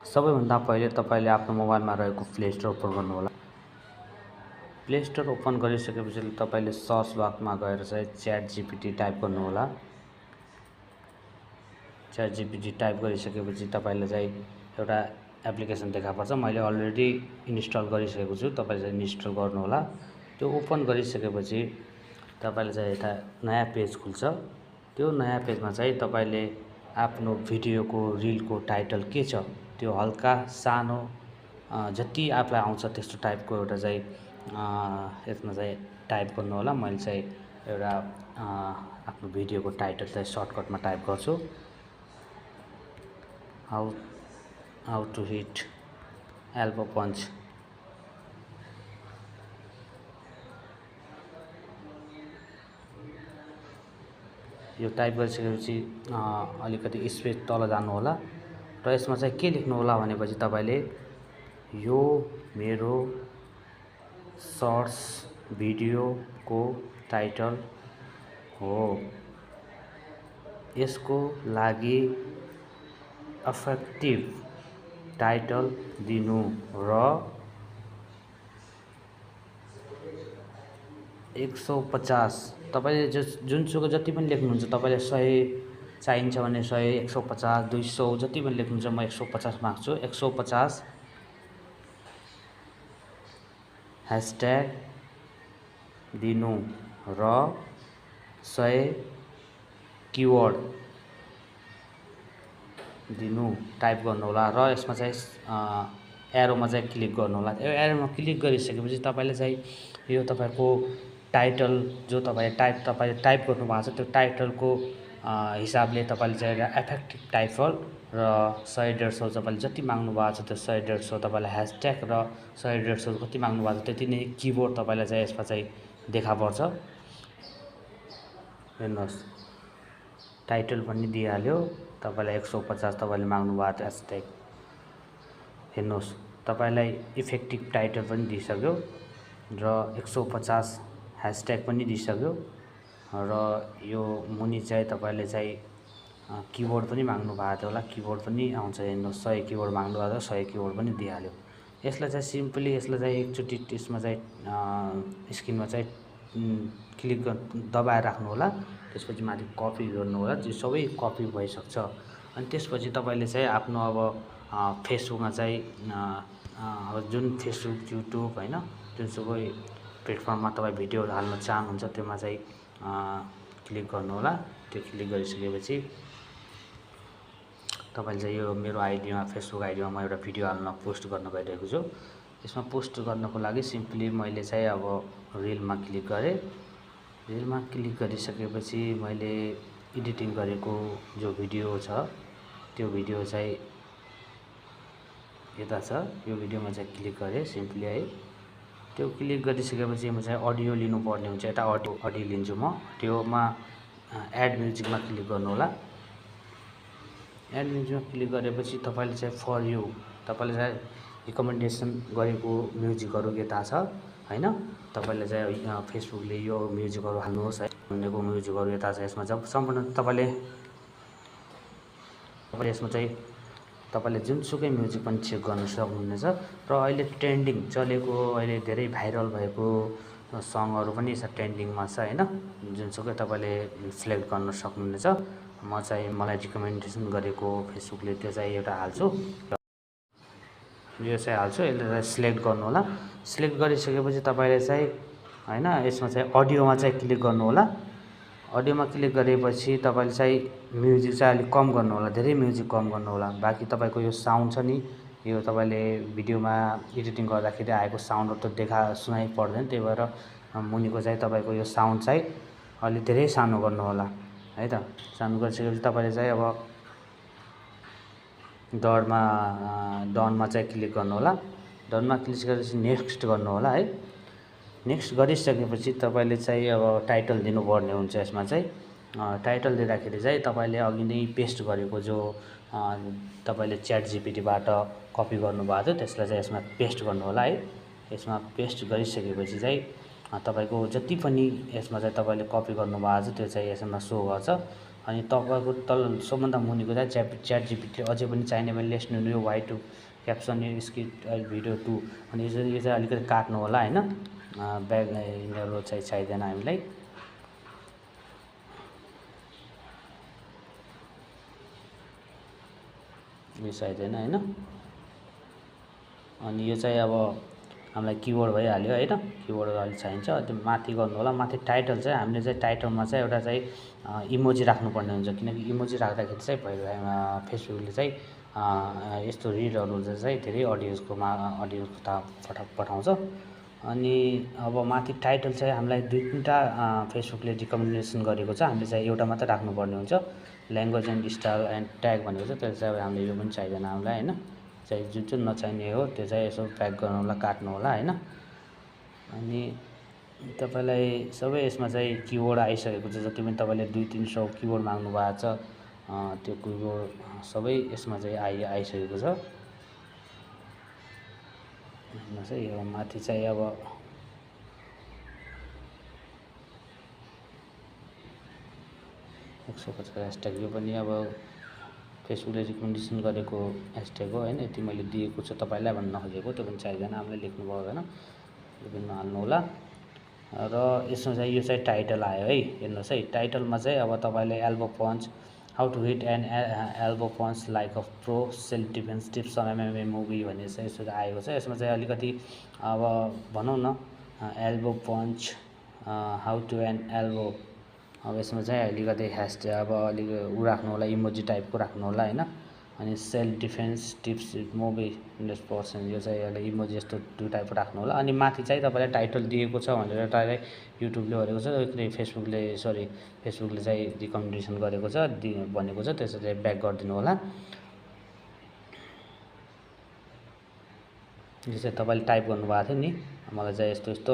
सबैभन्दा पहिले तपाईले आफ्नो मोबाइलमा रहेको प्ले स्टोर ओपन गर्नुहोला। प्ले स्टोर ओपन गरिसकेपछि तपाईले सर्च बक्समा गएर चाहिँ च्याट जीपीटी टाइप गर्नुहोला। च्याट जीपीटी टाइप गरिसकेपछि तपाईले चाहिँ एउटा एप्लिकेसन देखा पर्छ। मैले अलरेडी इन्स्टल गरिसकेको छु, तपाईले चाहिँ इन्स्टल गर्नुहोला। त्यो ओपन गरिसकेपछि तपाईले चाहिँ यता नयाँ पेज खुल्छ। त्यो नयाँ पेजमा चाहिँ तपाईले आफ्नो भिडियोको रिलको टाइटल के छ त्यो हल्का सानो जति आफूलाई आउँछ त्यस्तो टाइपको एउटा चाहिँ यसमा चाहिँ टाइप गर्नुहोला। मैले चाहिँ एउटा आफ्नो भिडियोको टाइटल चाहिँ सर्टकटमा टाइप गर्छु, how to hit elbow punch. यो टाइप गरिसकेपछि अलिकति स्पेस तल जानुहोला र यसमा चाहिँ के लेख्नु होला भनेपछि तपाईले यो मेरो सर्ट्स भिडियोको टाइटल हो, यसको लागि इफेक्टिभ टाइटल दिनु र 150 तपाईले जुनसुकै जति पनि लेख्नुहुन्छ, तपाईले 100 चाहिन्छ भने 100 150 200 जति पनि लेख्नुहुन्छ। म 150 माग्छु। 150 ह्यासट्याग दिनु र 100 किवर्ड दिनु टाइप गर्नुहोला र यसमा चाहिँ एरोमा चाहिँ क्लिक गर्नुहोला। यो एरोमा क्लिक गरिसकेपछि तपाईले चाहिँ यो तपाईको टाइटल जो तपाईले टाइप गर्नु भएको छ त्यो टाइटलको हिसाबले तपाईले चाहिँ एउटा इफेक्टिभ टाइटल र 100-150 तपाईले जति माग्नु भएको छ त्यो 100-150 तपाईले ह्यासट्याग र 100-150 कति माग्नु भएको छ त्यति नै किबोर्ड तपाईलाई चाहिँ यसमा चाहिँ देखा पर्छ। हेर्नुहोस्, टाइटल पनि दिइहाल्यो, तपाईलाई 150 तपाईले माग्नु भएको थियो ह्यासट्याग। हेर्नुहोस्, तपाईलाई इफेक्टिभ टाइटल पनि दिइसक्यो र 150 ह्यासट्याग पनि दिइसक्यो र यो मुनि चाहिँ तपाईले चाहिँ किबोर्ड पनि माग्नु भएको थियो होला, किबोर्ड पनि आउँछ। हेर्नुहोस्, 100 किबोर्ड माग्नु भएको थियो, 100 किबोर्ड पनि दिइहाल्यो। यसलाई चाहिँ सिम्पली यसलाई चाहिँ एकचोटि त्यसमा चाहिँ स्क्रिनमा चाहिँ क्लिक दबाएर राख्नु होला। त्यसपछि माथि कपी गर्नु होला। त्यो सबै कपी भइसक्छ। अनि त्यसपछि तपाईले चाहिँ आफ्नो अब फेसबुकमा चाहिँ अब जुन फेसबुक युट्युब हैन जुनसुकै प्लेटफर्ममा तपाईँ भिडियो हाल्न चाहनुहुन्छ त्यसमा चाहिँ क्लिक गर्नु होला। त्यो क्लिक गरिसकेपछि तपाईले चाहिँ यो मेरो आइडीमा फेसबुक आइडीमा म एउटा भिडियो हाल्न पोस्ट गर्न गइरहेको छु। यसमा पोस्ट गर्नको लागि सिम्पली मैले चाहिँ अब रिलमा क्लिक गरेँ। रिलमा क्लिक गरिसकेपछि मैले एडिटिङ गरेको जो भिडियो छ त्यो भिडियो चाहिँ यता छ। यो भिडियोमा चाहिँ क्लिक गरेँ सिम्पली है। त्यो क्लिक गरिसकेपछि म चाहिँ अडियो लिनुपर्ने हुन्छ। यता अडियो लिन्छु म। त्योमा एड म्युजिकमा क्लिक गर्नु होला। एड म्युजिकमा क्लिक गरेपछि तपाईले चाहिँ फर यु तपाईले चाहिँ रिकमेन्डेसन गरेको म्युजिकहरु यता छ हैन। तपाईले चाहिँ फेसबुकले यो म्युजिकहरु हाल्नुहोस् है भनेको म्युजिकहरु यता छ। यसमा चाहिँ सम्पूर्ण तपाईले यसमा चाहिँ तपाईले जुनसुकै म्युजिक पनि चेक गर्न सक्नुहुनेछ र अहिले ट्रेन्डिङ चलेको अहिले धेरै भाइरल भएको सङहरु पनि छ, ट्रेन्डिङमा छ हैन। जुनसुकै तपाईले सिलेक्ट गर्न सक्नुहुनेछ। म चाहिँ मलाई रिकमेन्डेसन गरेको फेसबुकले त्यो चाहिँ एउटा हाल्छु। यो चाहिँ हाल्छु। यसलाई सिलेक्ट गर्नु होला। सिलेक्ट गरिसकेपछि तपाईले चाहिँ हैन यसमा चाहिँ अडियोमा चाहिँ क्लिक गर्नु होला। अडियोमा क्लिक गरेपछि तपाईले चाहिँ म्युजिक चाहिँ अलि कम गर्नु होला, धेरै म्युजिक कम गर्नु होला। बाकी तपाईको यो साउन्ड छ नि, यो तपाईले भिडियोमा एडिटिङ गर्दाखेरि आएको साउन्डहरु त सुनाइ पर्दैन। त्यही भएर मुनिको चाहिँ तपाईको यो साउन्ड चाहिँ अलि धेरै सानो गर्नु होला है त। सानो गरिसकेपछि तपाईले चाहिँ अब डनमा चाहिँ क्लिक गर्नु होला। डनमा क्लिक गरेपछि नेक्स्ट गर्नु होला है। नेक्स्ट गरिसकेपछि तपाईले चाहिँ अब टाइटल दिनुपर्ने हुन्छ। यसमा चाहिँ टाइटल दिँदाखेरि चाहिँ तपाईले अघि नै पेस्ट गरेको जो तपाईले च्याट जीपीटीबाट कपी गर्नु भएको थियो त्यसलाई चाहिँ यसमा पेस्ट गर्नु होला है। यसमा पेस्ट गरिसकेपछि चाहिँ तपाईको जति पनि यसमा चाहिँ तपाईले कपी गर्नु भएको छ त्यो चाहिँ यसमा सो गर्छ। अनि तपाईँको तल सबभन्दा मुनिको चाहिँ च्याट जिपिटी अझै पनि चाहिने भने लेट्स नो यो वाइ टु क्याप्सन यो स्क्रिप्ट भिडियो 2 अनि यो चाहिँ अलिकति काट्नु होला हैन। ब्याक यिनीहरू चाहिँ चाहिँदैन हामीलाई। यो चाहिँदैन हैन। अनि यो चाहिँ अब हामीलाई किवर्ड भइहाल्यो हैन। किवर्ड अलि चाहिन्छ। त्यो माथि गर्नु होला। माथि टाइटल चाहिँ हामीले चाहिँ टाइटलमा चाहिँ एउटा चाहिँ इमोजी राख्नुपर्ने हुन्छ, किनकि इमोजी राख्दाखेरि चाहिँ फेसबुकले चाहिँ यस्तो रिडहरू चाहिँ धेरै अडियन्सको पठाउँछ। अनि अब माथि टाइटल चाहिँ हामीलाई 2-3टा फेसबुकले रिकमेन्डेसन गरेको छ, हामीले चाहिँ एउटा मात्र राख्नुपर्ने हुन्छ। Language and style and tag भनेको छ, त्यसले चाहिँ अब हामीले यो पनि चाहिँदैन हामीलाई हैन। चाहिँ जुन नचाहिने हो त्यो चाहिँ यसो प्याक गर्नु होला, काट्नु होला हैन। अनि तपाईलाई सबै यसमा चाहिँ किवर्ड आइसकेको छ। जति पनि तपाईले 200-300 किवर्ड माग्नु भएको छ त्यो किवर्ड सबै यसमा चाहिँ आइसकेको छ। हेर्नुस् है, यो माथि चाहिँ अब ह्यासट्याग यो पनि अब फेसबुकले रिकमेन्डेसन गरेको ह्यासट्याग हो हैन। यति मैले दिएको छु तपाईलाई भन्न नखोजेको, त्यो पनि चाहिँदैन, हामीले लेख्नु पर्दैन, यो पनि नहाल्नु होला। र यसमा चाहिँ यो चाहिँ टाइटल आयो है। हेर्नुहोस् है, टाइटलमा चाहिँ अब तपाईले elbow punch, how to hit an elbow punch like a pro, self defence tips on MMA movie भन्ने चाहिँ यसो आएको छ। यसमा चाहिँ अलिकति अब भनौँ न elbow punch how to an elbow, अब यसमा चाहिँ अलिकति ह्यासट्याग अब अलिक उ राख्नु होला, इमोजी टाइपको राख्नु होला हैन। अनि सेल्फ डिफेन्स टिप्स मुभी 100%, यो चाहिँ अहिले इमोजी जस्तो 2 टाइपको राख्नु होला। अनि माथि चाहिँ तपाईँलाई टाइटल दिएको छ भनेर डाइरेक्ट युट्युबले भनेको छ, फेसबुकले चाहिँ रिकमेन्डेसन गरेको छ भनेको छ, त्यसो चाहिँ ब्याक गरिदिनु होला। यो चाहिँ तपाईँले टाइप गर्नुभएको थियो नि, मलाई चाहिँ यस्तो यस्तो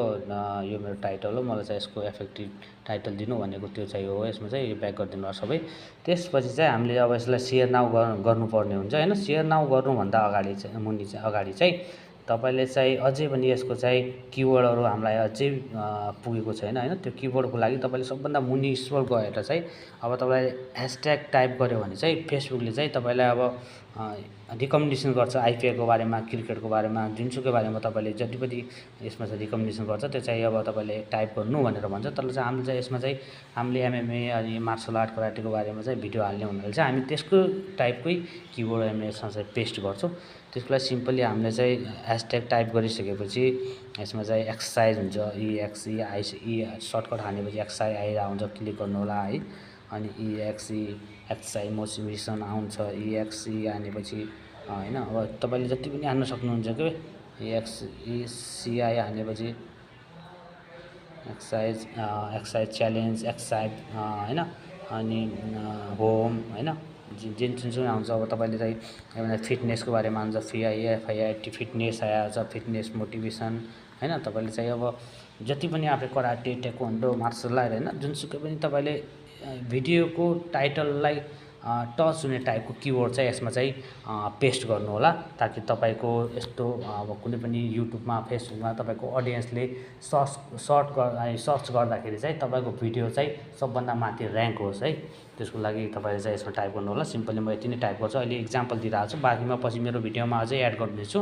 यो मेरो टाइटल हो, मलाई चाहिँ यसको इफेक्टिभ टाइटल दिनु भनेको त्यो चाहिँ हो। यसमा चाहिँ यो ब्याक गरिदिनु होला सबै। त्यसपछि चाहिँ हामीले अब यसलाई सेयर नाउ गर्नुपर्ने हुन्छ हैन। सेयर नाउ गर्नुभन्दा अगाडि चाहिँ तपाईले चाहिँ अझै पनि यसको चाहिँ किवर्डहरू हामीलाई अझै पुगेको छैन हैन। त्यो किवर्डको लागि तपाईले सबभन्दा मुनि स्क्रोल गरेर चाहिँ अब तपाईले ह्यासट्याग टाइप गर्यो भने चाहिँ फेसबुकले चाहिँ तपाईलाई अब रिकमेन्डेसन गर्छ आइपिएलको बारेमा, क्रिकेटको बारेमा, जुनसुकै बारेमा तपाईले जति पनि यसमा चाहिँ रिकमेन्डेसन गर्छ त्यो चाहिँ अब तपाईले टाइप गर्नु भनेर भन्छ। तर चाहिँ हामीले चाहिँ यसमा चाहिँ हामीले एमएमए अनि मार्सल आर्ट कराटेको बारेमा चाहिँ भिडियो हाल्ने हुनाले चाहिँ हामी त्यसको टाइपकै किवर्ड हामीले यसमा चाहिँ पेस्ट गर्छौँ। त्यसको लागि सिम्पली हामीले चाहिँ ह्यासट्याग टाइप गरिसकेपछि यसमा चाहिँ एक्सर्साइज हुन्छ, EXE सर्टकट हानेपछि एक्सर्साइज आइरहेको हुन्छ, क्लिक गर्नु होला है। अनि एक्सर्साइज मोटिभेसन आउँछ, EXE हानेपछि हैन। अब तपाईले जति पनि हान्न सक्नुहुन्छ के EXI हानेपछि एक्सर्साइज च्यालेन्ज, एक्सर्साइज हैन। अनि होम हैन, जुन आउँछ। अब तपाईले चाहिँ एउटा फिटनेसको बारेमा आउँछ, FIT फिटनेस आइहाल्छ, फिटनेस मोटिभेसन हैन। तपाईले चाहिँ अब जति पनि आफै कराटे, टेक्वान्डो, मार्सल आर्ट हैन, जुनसुकै पनि तपाईले भिडियोको टाइटललाई टच हुने टाइपको किवर्ड चाहिँ यसमा चाहिँ पेस्ट गर्नु होला, ताकि तपाईको यस्तो अब कुनै पनि युट्युबमा, फेसबुकमा तपाईको अडियन्सले सर्च गर्दाखेरि चाहिँ तपाईको भिडियो चाहिँ सबभन्दा माथि र्याङ्क होस् है। त्यसको लागि तपाईले चाहिँ यसमा टाइप गर्नु होला। सिम्पली म यति नै टाइप गर्छु, अहिले इक्जाम्पल दिइरहेको छु, बाँकीमा पछि मेरो भिडियोमा अझै एड गर्नेछु।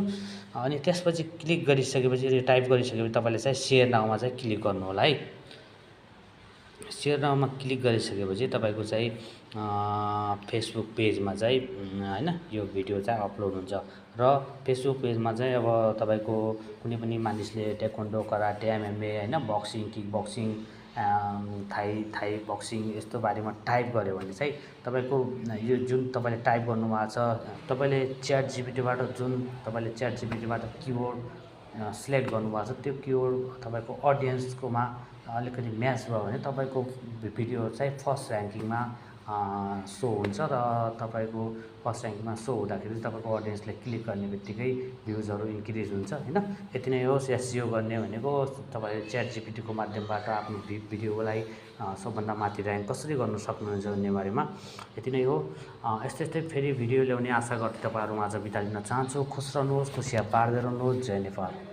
अनि त्यसपछि क्लिक गरिसकेपछि, टाइप गरिसकेपछि तपाईले चाहिँ सेयर नाउमा चाहिँ क्लिक गर्नु होला है। सेयर नाउमा क्लिक गरिसकेपछि तपाईको चाहिँ फेसबुक पेजमा चाहिँ हैन यो भिडियो चाहिँ अपलोड हुन्छ। र फेसबुक पेजमा चाहिँ अब तपाईको कुनै पनि मानिसले टेक्वान्डो, कराटे, एमएमए हैन, boxing, kick boxing, Thai boxing यस्तो बारेमा टाइप गर्यो भने चाहिँ तपाईको यो जुन तपाईले टाइप गर्नुभएको छ, तपाईले च्याट जिपिटीबाट किवर्ड सिलेक्ट गर्नुभएको छ, त्यो किवर्ड तपाईको अडियन्सकोमा अलिकति म्याच भयो भने तपाईको भिडियो चाहिँ फर्स्ट र्याङ्किङमा सो हुन्छ। र तपाईको फर्स्ट र्याङ्किङमा सो हुँदाखेरि तपाईको अडियन्सले क्लिक गर्ने बित्तिकै भ्युजहरू इन्क्रिज हुन्छ हैन। यति नै हो एसइओ गर्ने भनेको। तपाईले च्याट जिपिटीको माध्यमबाट आफ्नो भिडियोलाई सबभन्दा माथि र्याङ्क कसरी गर्न सक्नुहुन्छ भन्ने बारेमा यति नै हो। यस्तै फेरि भिडियो ल्याउने आशा गर्दै तपाईहरुमा आज बिदा लिन चाहन्छु। खुश रहनुहोस्, खुशियाँ बाँड्दै रहनुहोस्। जय नेपाल।